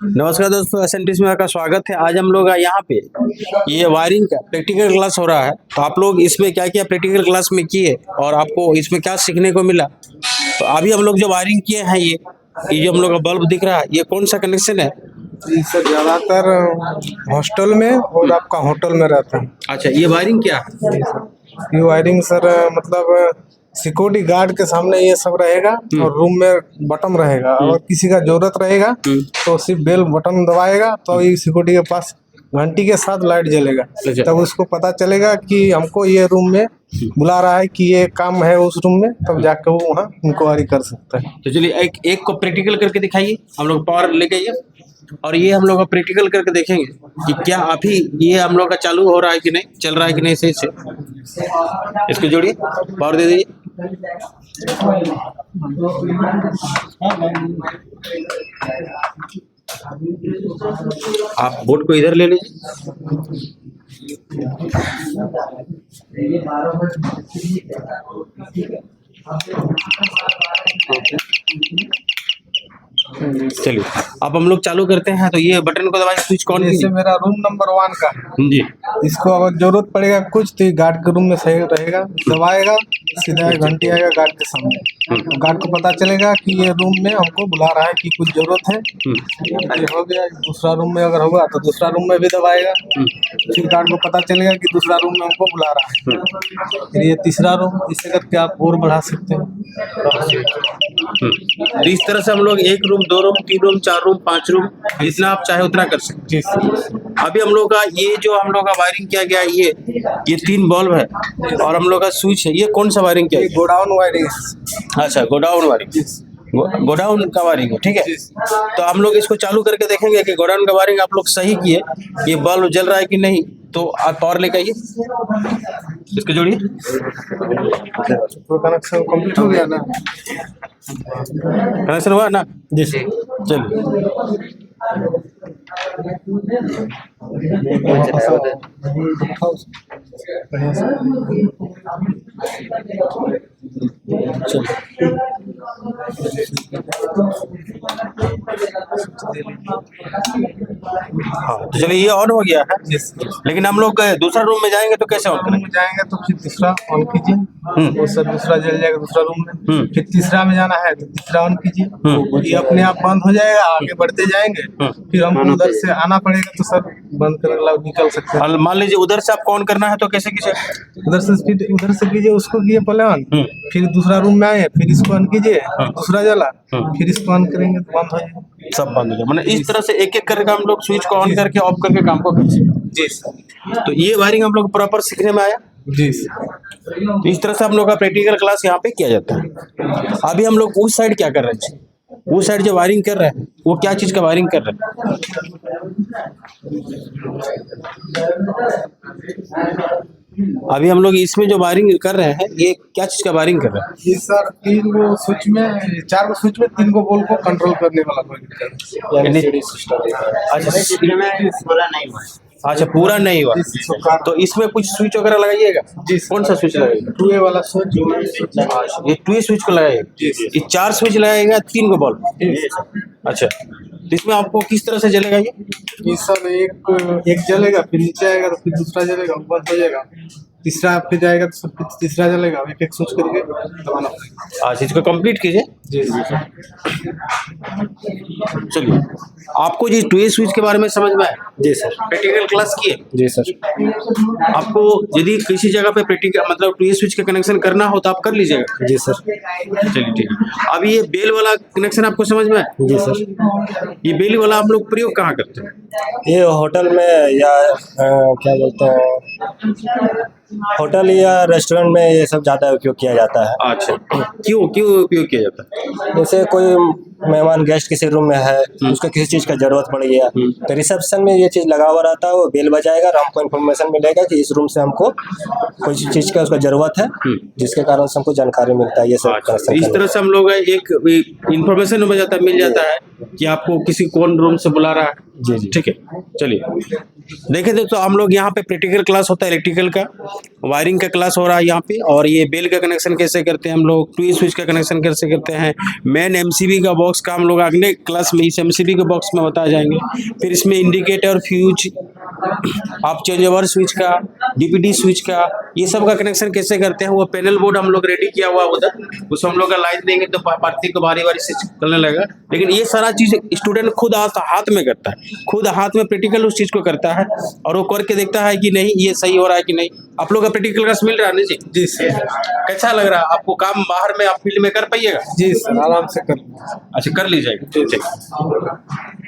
नमस्कार दोस्तों, एसएनटीएस में आपका स्वागत है। आज हम लोग यहाँ पे ये वायरिंग का प्रैक्टिकल क्लास हो रहा है। तो आप लोग इसमें क्या क्या प्रैक्टिकल क्लास में किए और आपको इसमें क्या सीखने को मिला। तो अभी हम लोग जो वायरिंग किए हैं ये जो हम लोग का बल्ब दिख रहा है ये कौन सा कनेक्शन है। जी सर, ज़्यादातर हॉस्टल में और आपका होटल में रहता है। अच्छा, ये वायरिंग क्या है। जी सर, ये वायरिंग सर मतलब सिक्योरिटी गार्ड के सामने ये सब रहेगा और रूम में बटन रहेगा। अगर किसी का जरूरत रहेगा तो सिर्फ बेल बटन दबाएगा तो ये सिक्योरिटी के पास घंटी के साथ लाइट जलेगा। अच्छा। तब उसको पता चलेगा कि हमको ये रूम में बुला रहा है कि ये काम है उस रूम में, तब जाकर वो वहाँ इंक्वायरी कर सकता है। तो चलिए एक को प्रैक्टिकल करके दिखाइए। हम लोग पावर लेके आइए और ये हम लोग का प्रैक्टिकल करके देखेंगे कि क्या अभी ये हम लोग का चालू हो रहा है कि नहीं, चल रहा है कि नहीं सही से। इसको जोड़िए, पावर दे दीजिए। आप बोर्ड को इधर ले लीजिए। चलिए अब हम लोग चालू करते हैं। तो ये बटन को दबाइए, स्विच ऑन जैसे कीजिए। मेरा रूम नंबर 1 का है, जी, इसको अगर जरूरत पड़ेगा कुछ तो ये गार्ड के रूम में सही रहेगा, दबाएगा सीधा घंटी आएगा गार्ड के सामने। तो गार्ड को पता चलेगा कि ये रूम में हमको बुला रहा है कि कुछ जरूरत है। ये हो गया। दूसरा रूम में अगर होगा तो दूसरा रूम में भी दबाएगा, फिर गार्ड को पता चलेगा कि दूसरा रूम में हमको बुला रहा है। फिर ये तीसरा रूम, इसे करके आप और बढ़ा सकते हैं। तो इस तरह से हम लोग 1 room 2 room 3 room 4 room 5 room जितना आप चाहे उतना कर सकते जी सर। हैं। अभी हम लोग का ये जो हम लोग का वायरिंग किया गया है ये 3 बल्ब है और हम लोग का स्विच है। ये कौन सा वायरिंग किया ये है। Godown wiring. अच्छा, गोडाउन वायरिंग, गोडाउन का वायरिंग है, ठीक है। तो हम लोग इसको चालू करके देखेंगे कि गोडाउन का वायरिंग आप लोग सही किए, ये बल्ब जल रहा है कि नहीं। तो आप पावर लेके आइए, इसको जोड़िए। तो कनेक्शन कंप्लीट हो गया ना। कनेक्शन हुआ ना। जी सर, चलिए। हाँ, तो चलिए ये ऑन हो गया है। लेकिन हम लोग दूसरा रूम में जाएंगे तो कैसे ऑन रूम करेंगे। में जाएंगे तो फिर तीसरा ऑन कीजिए, वो सब दूसरा जल जाएगा दूसरा रूम में। फिर तीसरा में जाना है तो तीसरा ऑन कीजिए, ये अपने आप बंद हो जाएगा। आगे बढ़ते जाएंगे, फिर हमको उधर से आना पड़ेगा तो सर बंद करने के बाद निकल सकते हैं। और मान लीजिए उधर से आपको ऑन करना है तो कैसे कीजिए। उधर से कीजिए, उसको किए पहले ऑन, फिर दूसरा रूम में आए, फिर इसको ऑन कीजिए, दूसरा जला, फिर इसको ऑन करेंगे तो बंद हो जाएगा। सब बंद हो जाए। मतलब इस तरह से एक एक करके हम लोग स्विच को ऑन करके ऑफ करके काम को कर सकते हैं। जी सर। तो ये वायरिंग हम लोग प्रॉपर सीखने में आया। जी सर। तो इस तरह से हम लोग का प्रैक्टिकल क्लास यहाँ पे किया जाता है। अभी हम लोग उस साइड क्या कर रहे हैं, उस साइड जो वायरिंग कर रहे हैं वो क्या चीज का वायरिंग कर रहे हैं। अभी हम लोग इसमें जो वायरिंग कर रहे हैं ये क्या चीज का वायरिंग कर रहे हैं। ये सर 3 गो स्विच में 4 गो स्विच में 3 गो बॉल को कंट्रोल करने वाला कोई सिस्टम। अच्छा, पूरा नहीं हुआ। तो इसमें कुछ स्विच वगैरह लगाइएगा। जी, कौन सा स्विच लगाइएगा। 2A वाला स्विच। ये 2 स्विच को लगाइएगा। ये 4 स्विच लगाइएगा 3 को बल्ब। अच्छा, तो इसमें आपको किस तरह से जलेगा ये सर एक जलेगा, फिर नीचे आएगा तो फिर दूसरा जलेगा, बंद हो जाएगा। तीसरा फिर जाएगा तो फिर तीसरा जलेगा। एक एक स्विच करके दबाना पड़ेगा। आज इसको कंप्लीट कीजिए। जी जी सर। चलिए, आपको जी 2A स्विच के बारे में समझ में आया। जी सर। प्रैक्टिकल क्लास किए। जी सर। आपको यदि किसी जगह पे प्रैक्टिकल मतलब 2A स्विच का कनेक्शन करना हो तो आप कर लीजिएगा। जी सर। चलिए ठीक है। अब ये बेल वाला कनेक्शन आपको समझ में आया। जी सर। ये बेल वाला आप लोग प्रयोग कहाँ करते हैं। ये होटल में या क्या बोलते हैं, होटल या रेस्टोरेंट में ये सब ज़्यादा उपयोग किया जाता है। अच्छा, क्यों उपयोग किया जाता है। जैसे कोई मेहमान गेस्ट किसी रूम में है, उसको किसी चीज़ का जरूरत पड़ गया तो रिसेप्शन में ये चीज़ लगा हुआ रहता है, वो बेल बजाएगा और हमको इन्फॉर्मेशन मिलेगा कि इस रूम से हमको कोई चीज़ का उसका जरूरत है, जिसके कारण से हमको जानकारी मिलता है। ये सब अच्छा, इस तरह से हम लोग एक इन्फॉर्मेशन मिल जाता है कि आपको किसी कौन रूम से बुला रहा है। जी जी ठीक है। चलिए देखिए, तो हम लोग यहाँ पे प्रैक्टिकल क्लास होता है इलेक्ट्रिकल का वायरिंग का क्लास हो रहा है यहाँ पे। और ये बेल का कनेक्शन कैसे करते हैं हम लोग, ट्वी स्विच का कनेक्शन कैसे करते हैं, मेन एमसीबी का बॉक्स का हम लोग अगले क्लास में इस एमसीबी के बॉक्स में बताए जाएंगे। फिर इसमें इंडिकेटर, फ्यूज, आप चेंज ओवर स्विच का, डीपीडी स्विच का, ये सब का कनेक्शन कैसे करते हैं। वो पैनल बोर्ड हम लोग रेडी किया हुआ उधर, उसको हम लोग का लाइन देंगे तो पार्टी को बारी बारी से चलने लगेगा। लेकिन ये सारा चीज स्टूडेंट खुद हाथ में करता है, खुद हाथ में प्रैक्टिकल उस चीज को करता है और वो करके देखता है कि नहीं ये सही हो रहा है कि नहीं। आप लोग का प्रैक्टिकल क्लास मिल रहा है ना जी? जी सर। कैसा लग रहा है आपको? काम बाहर में आप फील्ड में कर पाइएगा? जी सर, आराम से कर। अच्छा, कर लीजिएगा। ठीक।